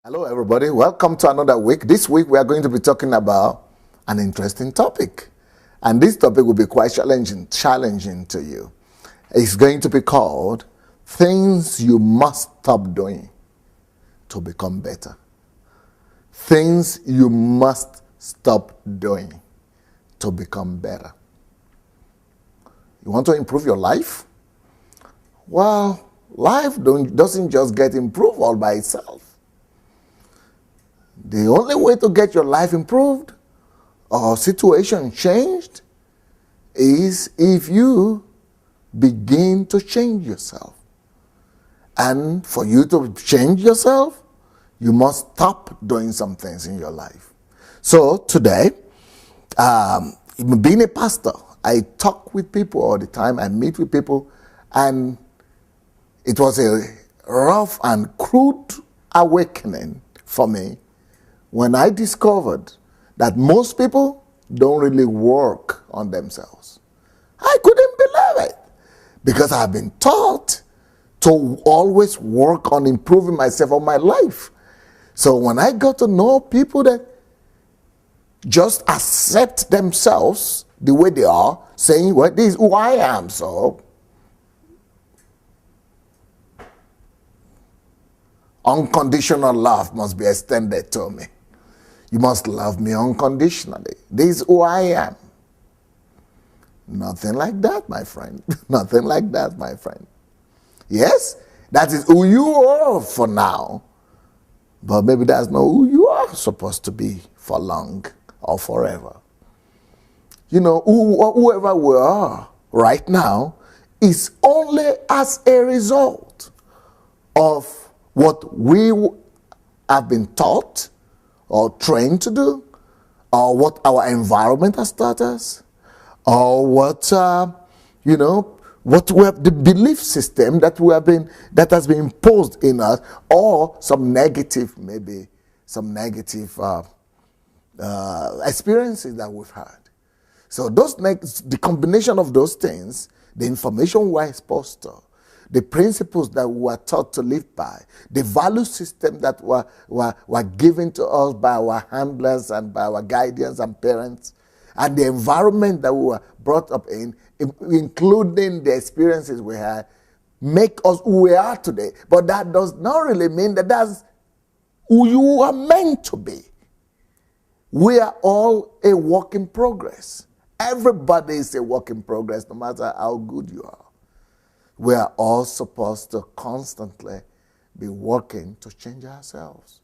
Hello, everybody. Welcome to another week. This week, we are going to be talking about an interesting topic. And this topic will be quite challenging to you. It's going to be called Things You Must Stop Doing to Become Better. Things you must stop doing to become better. You want to improve your life? Well, life doesn't just get improved all by itself. The only way to get your life improved or situation changed is if you begin to change yourself. And for you to change yourself, you must stop doing some things in your life. So today, being a pastor, I talk with people all the time. I meet with people, and it was a rough and crude awakening for me when I discovered that most people don't really work on themselves. I couldn't believe it because I've been taught to always work on improving myself or my life. So when I got to know people that just accept themselves the way they are, saying, well, this is who I am, so unconditional love must be extended to me. You must love me unconditionally. This is who I am. Nothing like that, my friend. Nothing like that, my friend. Yes, that is who you are for now. But maybe that's not who you are supposed to be for long or forever. You know, whoever we are right now is only as a result of what we have been taught or trained to do, or what our environment has taught us, or what what we have, the belief system that has been imposed in us, or some negative experiences that we've had. So the combination of those things, the information we're exposed to, the principles that we were taught to live by, the value system that were given to us by our handlers and by our guardians and parents, and the environment that we were brought up in, including the experiences we had, make us who we are today. But that does not really mean that that's who you are meant to be. We are all a work in progress. Everybody is a work in progress, no matter how good you are. We are all supposed to constantly be working to change ourselves.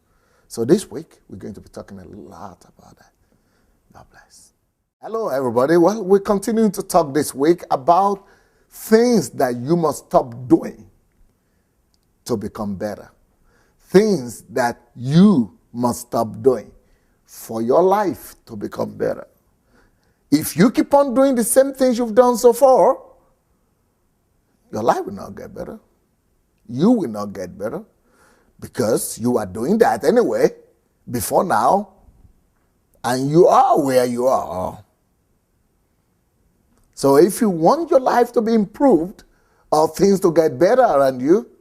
So this week, we're going to be talking a lot about that. God bless. Hello, everybody. Well, we're continuing to talk this week about things that you must stop doing to become better. Things that you must stop doing for your life to become better. If you keep on doing the same things you've done so far, your life will not get better. You will not get better because you are doing that anyway before now, and you are where you are. So if you want your life to be improved or things to get better around you,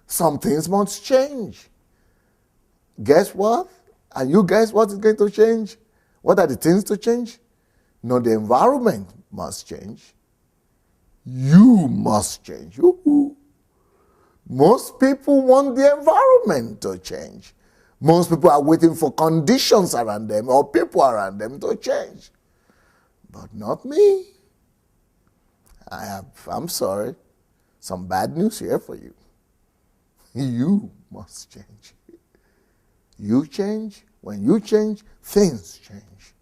some things must change. Guess what? And you guess what is going to change? What are the things to change? No, the environment must change. You must change. Most people want the environment to change. Most people are waiting for conditions around them or people around them to change. But not me. I'm sorry, some bad news here for you. You must change. You change. When you change, things change.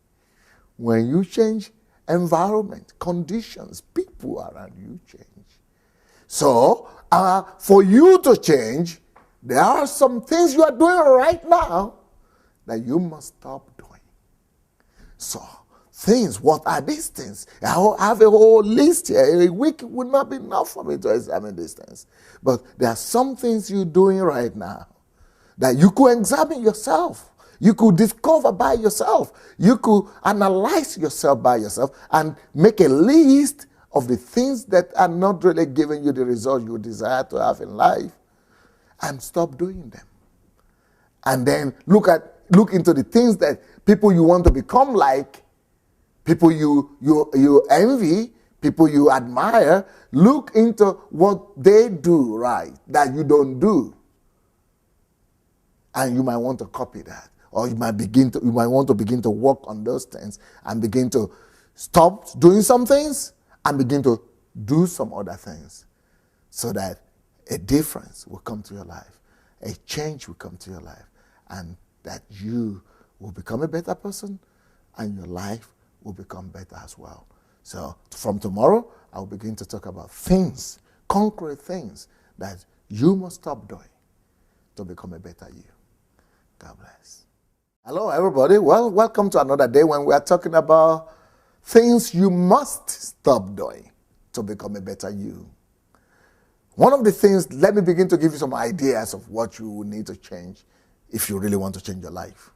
When you change, environment, conditions, people around you change. So, for you to change, there are some things you are doing right now that you must stop doing. So, things, what are these things? I have a whole list here. A week would not be enough for me to examine these things. But there are some things you're doing right now that you could examine yourself. You could discover by yourself. You could analyze yourself by yourself and make a list of the things that are not really giving you the result you desire to have in life, and stop doing them. and then look into the things that people you want to become like, people you envy, people you admire. Look into what they do right that you don't do, and you might want to copy that, or you might want to begin to work on those things and begin to stop doing some things and begin to do some other things, so that a difference will come to your life, a change will come to your life, and that you will become a better person and your life will become better as well. So from tomorrow, I'll begin to talk about things, concrete things that you must stop doing to become a better you. God bless. Hello, everybody. Well, welcome to another day when we are talking about things you must stop doing to become a better you. One of the things, let me begin to give you some ideas of what you will need to change if you really want to change your life.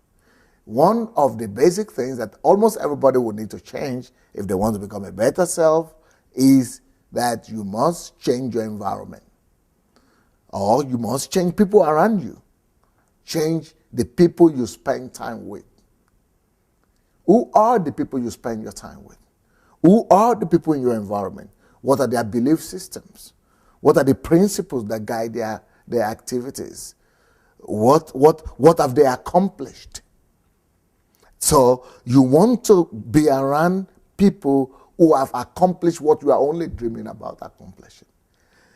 One of the basic things that almost everybody will need to change if they want to become a better self is that you must change your environment. Or you must change people around you. Change the people you spend time with. Who are the people you spend your time with? Who are the people in your environment? What are their belief systems? What are the principles that guide their activities? What have they accomplished? So you want to be around people who have accomplished what you are only dreaming about accomplishing.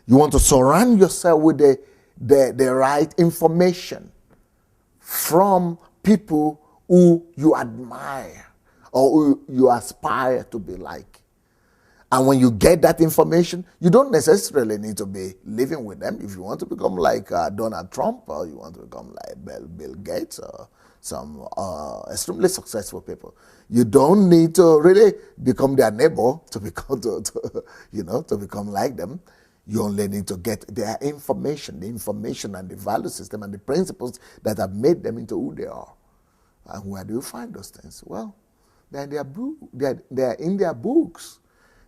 You want to surround yourself with the right information from people who you admire or who you aspire to be like. And when you get that information, you don't necessarily need to be living with them. If you want to become like Donald Trump, or you want to become like Bill Gates, or some extremely successful people, you don't need to really become their neighbor to become to become like them. You only need to get their information, the information and the value system and the principles that have made them into who they are. And where do you find those things? Well, they're in their they're in their books.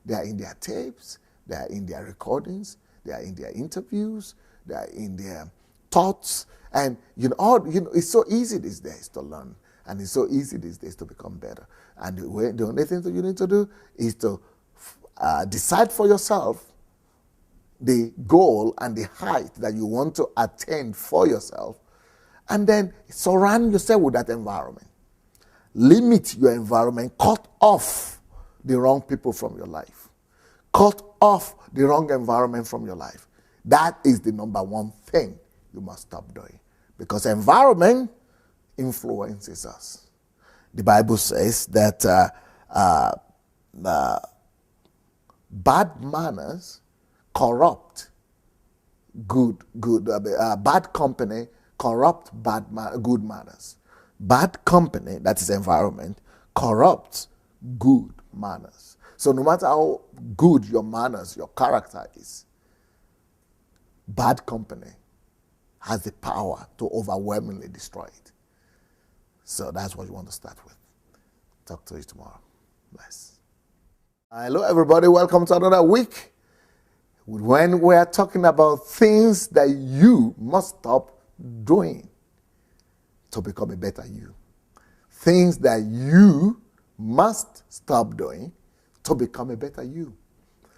They are in their tapes, they are in their recordings, they are in their interviews, they are in their thoughts. And it's so easy these days to learn, and it's so easy these days to become better. And the only thing that you need to do is to decide for yourself the goal and the height that you want to attain for yourself, and then surround yourself with that environment. Limit your environment, cut off the wrong people from your life. Cut off the wrong environment from your life. That is the number one thing you must stop doing. Because environment influences us. The Bible says that bad manners corrupt bad company corrupt good manners. Bad company, that is environment, corrupts good manners. So no matter how good your manners, your character is, bad company has the power to overwhelmingly destroy it. So that's what you want to start with. Talk to you tomorrow. Bless. Hello everybody, welcome to another week when we're talking about things that you must stop doing to become a better you. Things that you must stop doing to become a better you.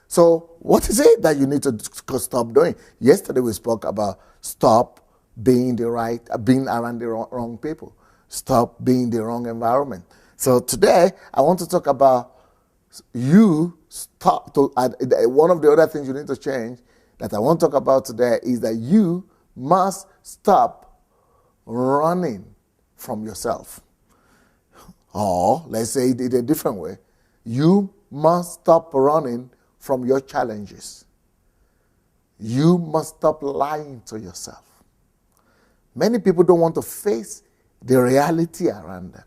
So what is it that you need to stop doing? Yesterday we spoke about stop being around the wrong people. Stop being the wrong environment. So today I want to talk about one of the other things you need to change that I want to talk about today is that you must stop running from yourself. Or, let's say it in a different way, you must stop running from your challenges. You must stop lying to yourself. Many people don't want to face the reality around them.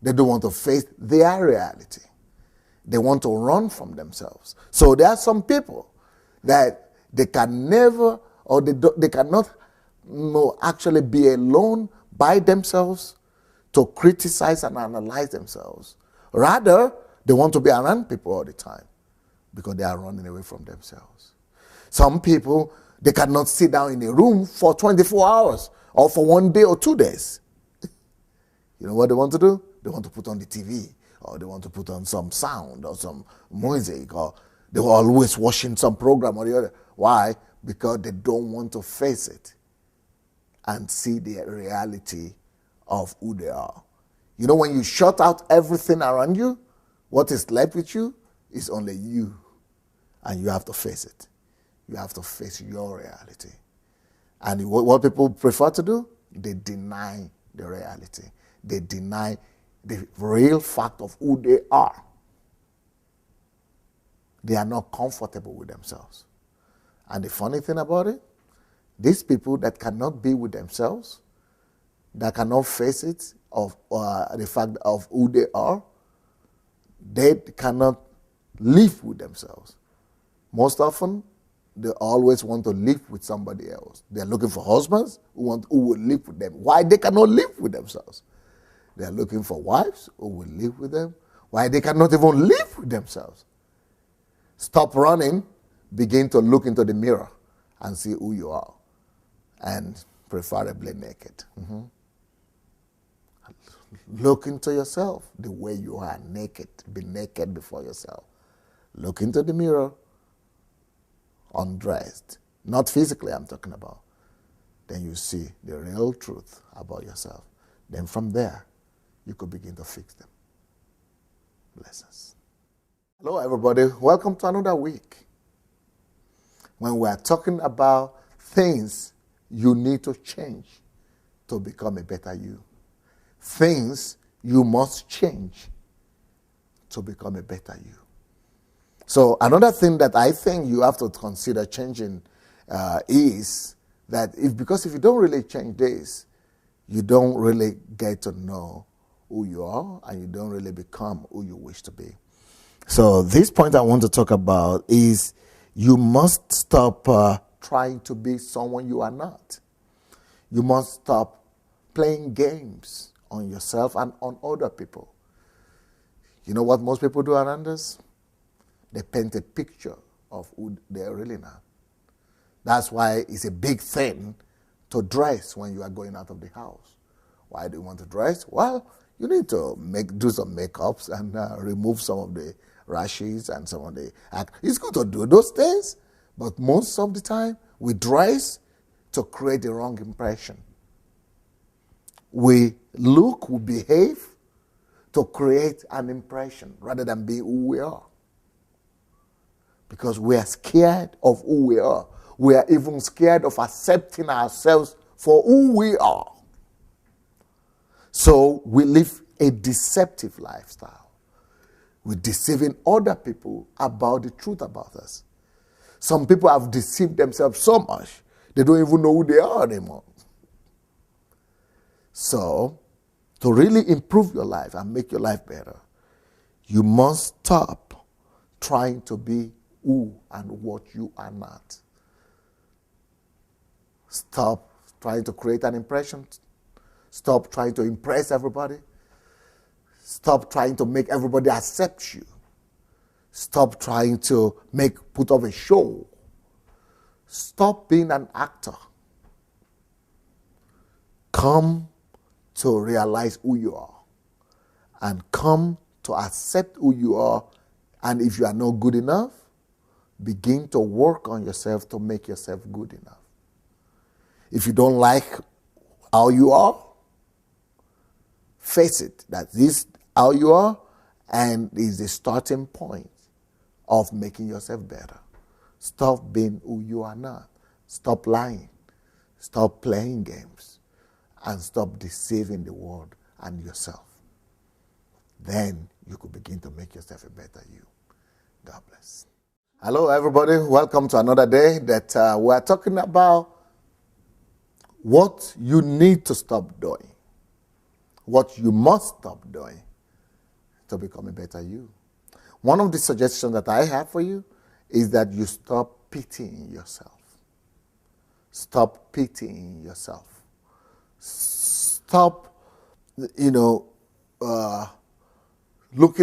They don't want to face their reality. They want to run from themselves. So there are some people that they can never, or they cannot actually be alone by themselves to criticize and analyze themselves. Rather, they want to be around people all the time because they are running away from themselves. Some people, they cannot sit down in a room for 24 hours or for 1 day or 2 days. You know what they want to do? They want to put on the TV, or they want to put on some sound or some music, or they're always watching some program or the other. Why? Because they don't want to face it and see the reality of who they are. You know, when you shut out everything around you, what is left with you is only you. And you have to face it. You have to face your reality. And what people prefer to do? They deny the reality. They deny the real fact of who they are. They are not comfortable with themselves. And the funny thing about it, these people that cannot be with themselves, that cannot face it of the fact of who they are, they cannot live with themselves. Most often, they always want to live with somebody else. They're looking for husbands who will live with them. Why? They cannot live with themselves. They're looking for wives who will live with them. Why? They cannot even live with themselves. Stop running, begin to look into the mirror and see who you are, and preferably naked. Look into yourself the way you are, naked. Be naked before yourself. Look into the mirror, undressed. Not physically, I'm talking about. Then you see the real truth about yourself. Then from there, you could begin to fix them. Bless us. Hello, everybody. Welcome to another week when we are talking about things you need to change to become a better you. Things you must change to become a better you. So another thing that I think you have to consider changing is that because if you don't really change this, you don't really get to know who you are, and you don't really become who you wish to be. So this point I want to talk about is you must stop trying to be someone you are not. You must stop playing games on yourself and on other people. You know what most people do around us? They paint a picture of who they're really not. That's why it's a big thing to dress when you are going out of the house. Why do you want to dress? Well, you need to do some makeups and remove some of the rashes and some of the acne. It's good to do those things, but most of the time we dress to create the wrong impression. We behave to create an impression rather than be who we are. Because we are scared of who we are. We are even scared of accepting ourselves for who we are. So we live a deceptive lifestyle. We're deceiving other people about the truth about us. Some people have deceived themselves so much, they don't even know who they are anymore. So, to really improve your life and make your life better, you must stop trying to be who and what you are not. Stop trying to create an impression. Stop trying to impress everybody. Stop trying to make everybody accept you. Stop trying to put up a show. Stop being an actor. Come to realize who you are and come to accept who you are. And if you are not good enough, begin to work on yourself to make yourself good enough. If you don't like how you are, face it, that this is how you are, and is the starting point of making yourself better. Stop being who you are not. Stop lying. Stop playing games. And stop deceiving the world and yourself. Then you could begin to make yourself a better you. God bless. Hello, everybody. Welcome to another day that we're talking about what you need to stop doing. What you must stop doing to become a better you. One of the suggestions that I have for you is that you stop pitying yourself. Stop pitying yourself. Stop, looking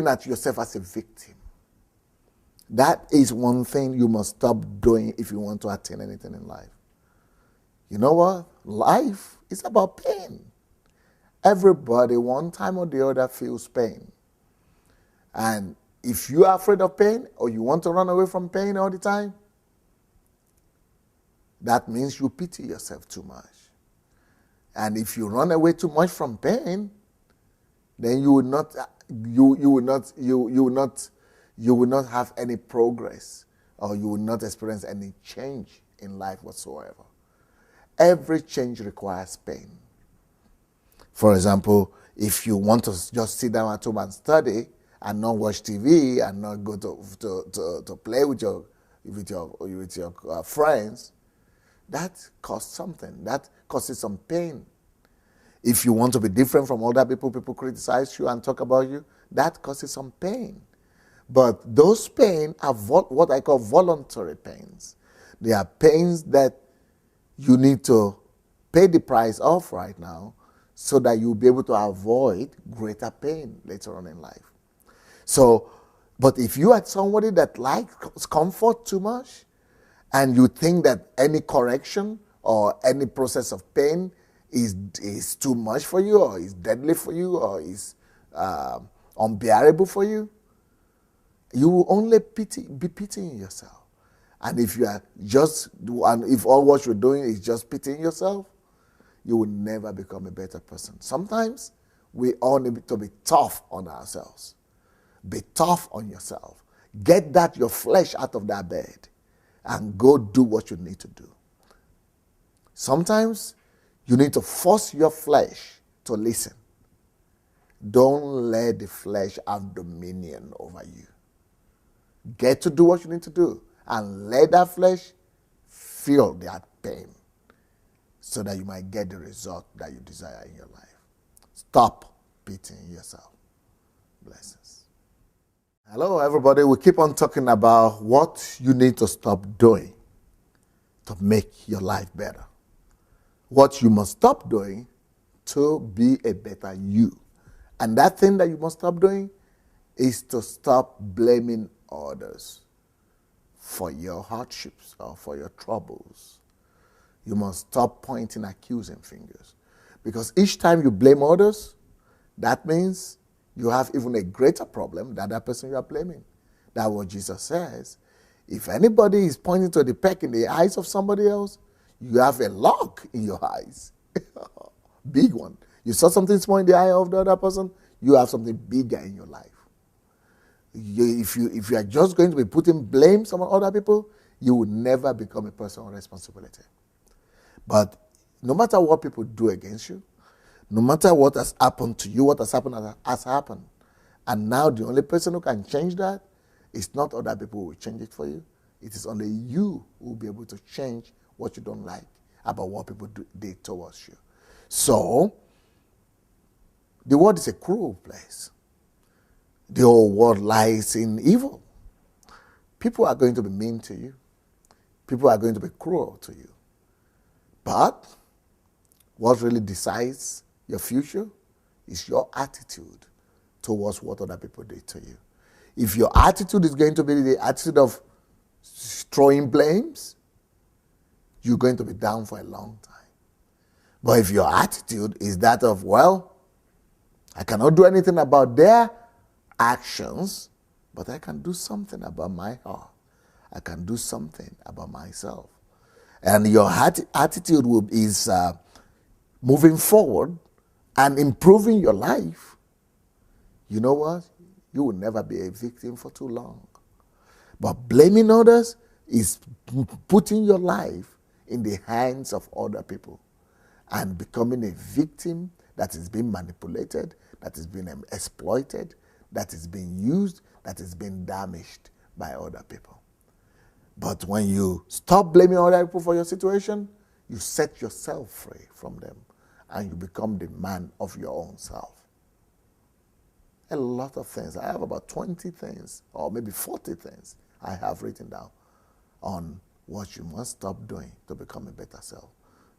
at yourself as a victim. That is one thing you must stop doing if you want to attain anything in life. You know what? Life It's about pain. Everybody, one time or the other, feels pain. And if you are afraid of pain or you want to run away from pain all the time, that means you pity yourself too much. And if you run away too much from pain, then you will not have any progress, or you will not experience any change in life whatsoever. Every change requires pain. For example, if you want to just sit down at home and study and not watch TV and not go to play with your friends, that costs something. That causes some pain. If you want to be different from other people, people criticize you and talk about you, that causes some pain. But those pains are what I call voluntary pains. They are pains that you need to pay the price of right now so that you'll be able to avoid greater pain later on in life. So, but if you are somebody that likes comfort too much, and you think that any correction or any process of pain is too much for you, or is deadly for you, or is unbearable for you, you will only be pitying yourself. And if if all what you're doing is just pitying yourself, you will never become a better person. Sometimes we all need to be tough on ourselves. Be tough on yourself. Get your flesh out of that bed and go do what you need to do. Sometimes you need to force your flesh to listen. Don't let the flesh have dominion over you. Get to do what you need to do and let that flesh feel that pain so that you might get the result that you desire in your life. Stop pitying yourself. Blessings. Hello, everybody. We keep on talking about what you need to stop doing to make your life better. What you must stop doing to be a better you. And that thing that you must stop doing is to stop blaming others for your hardships or for your troubles. You must stop pointing accusing fingers. Because each time you blame others, that means you have even a greater problem than that person you are blaming. That's what Jesus says. If anybody is pointing to the peck in the eyes of somebody else, you have a log in your eyes. Big one. You saw something small in the eye of the other person, you have something bigger in your life. If you are just going to be putting blame on other people, you will never become a person of responsibility. But no matter what people do against you, no matter what has happened to you, what has happened has happened. And now the only person who can change that is not other people who will change it for you. It is only you who will be able to change what you don't like about what people did towards you. So, the world is a cruel place. The whole world lies in evil. People are going to be mean to you. People are going to be cruel to you. But what really decides your future is your attitude towards what other people did to you. If your attitude is going to be the attitude of throwing blames, you're going to be down for a long time. But if your attitude is that of, well, I cannot do anything about their actions, but I can do something about my heart. I can do something about myself. And your attitude is moving forward and improving your life. You know what? You will never be a victim for too long. But blaming others is putting your life in the hands of other people and becoming a victim that is being manipulated, that is being exploited, that is being used, that is being damaged by other people. But when you stop blaming other people for your situation, you set yourself free from them and you become the man of your own self. A lot of things. I have about 20 things or maybe 40 things I have written down on what you must stop doing to become a better self.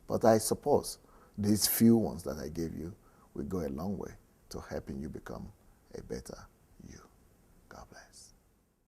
But I suppose these few ones that I gave you will go a long way to helping you become a better you. God bless.